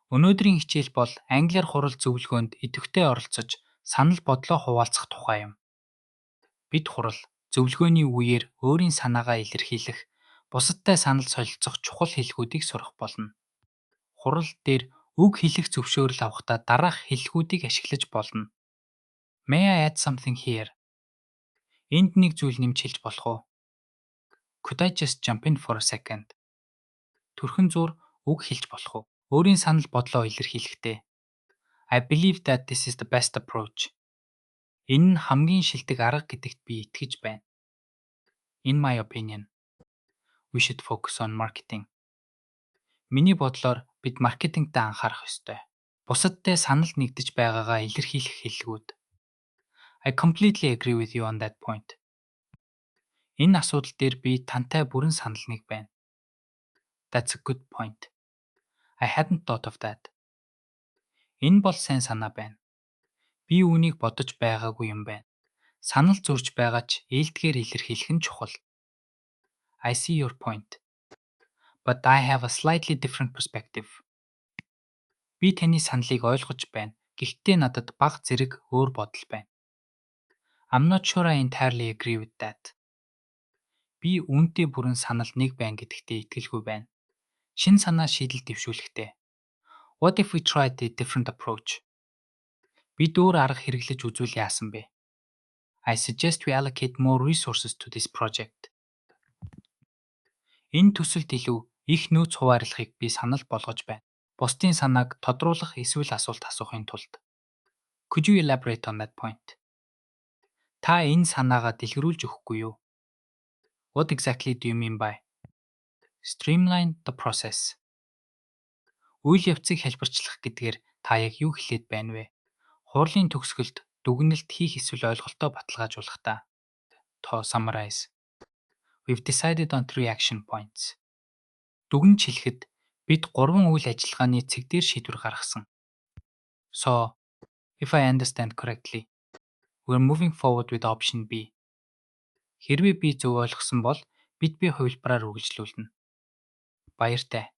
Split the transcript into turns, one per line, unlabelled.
Өнөөдрийн хичээл бол англиар хурал зөвлөгөөнд идэвхтэй оролцож санал бодлоо хуваалцах тухай юм. Бид хурал зөвлөгөөний үеэр өөрийн санаагаа илэрхийлэх, бусадтай санал солилцох чухал хэлхүүдийг сурах болно. Хурал дээр үг хэлэх зөвшөөрөл авахдаа дараах хэлхүүдийг ашиглаж болно. May I add something here? Энд нэг зүйл нэмж хэлж болох уу? Could I just jump in for a second? Төрхөн зуур үг хэлж болох уу? Өөрийн санал бодлоо илэрхийлэхдээ. I believe that this is the best approach. Энэ нь хамгийн шилдэг арга гэдэгт би итгэж байна. In my opinion, we should focus on marketing. Миний бодлоор бид маркетингтээ анхаарах ёстой. Бусадтай санал нэгдэж байгаагаа илэрхийлэх хэллэгүүд. I completely agree with you on that point. Энэ асуудал дээр би тантай бүрэн санал нэг байна. That's a good point. I hadn't thought of that. Энэ бол сайн санаа байна. Би үүнийг бодож байгаагүй юм байна. Санал зурж байгаа ч ээлдгээр илэрхийлэх нь чухал. I see your point. But I have a slightly different perspective. Би таны саналыг ойлгож байна. Гэхдээ надад бага зэрэг өөр бодол байна. I'm not sure I entirely agree with that. Би үүнтэй бүрэн санал нэг байна гэдэгтээ итгэлгүй байна. Шин санаа шийдэл дэвшүүлэхтэй. What if we tried a different approach? Бид өөр арга хэрэглэж үзүүл яасан бэ? I suggest we allocate more resources to this project. Энэ төсөлд илүү их нөөц хуваарлахыг би санал болгож байна. Бусдын санааг тодруулах эсвэл асуулт асуухын тулд. Could you elaborate on that point? Та энэ санаагаа дэлгэрүүлж өгөхгүй юу? What exactly do you mean by? Streamline the process. Үйл явцыг хэлбэрчлэх гэдгээр та яг юу хэлээд байна вэ? Хурлын төгсгөлд дүгнэлт хийх эсвэл ойлголтоо баталгаажуулах та. To summarize. We've decided on 3 action points. Дүгнж хэлэхэд бид 3 үйл ажиллагааны цэг дээр шийдвэр гаргасан. So, if I understand correctly, we're moving forward with option B. Хэрвээ би зөв ойлгосон бол бид хувилбараар үргэлжлүүлнэ. Баяртай.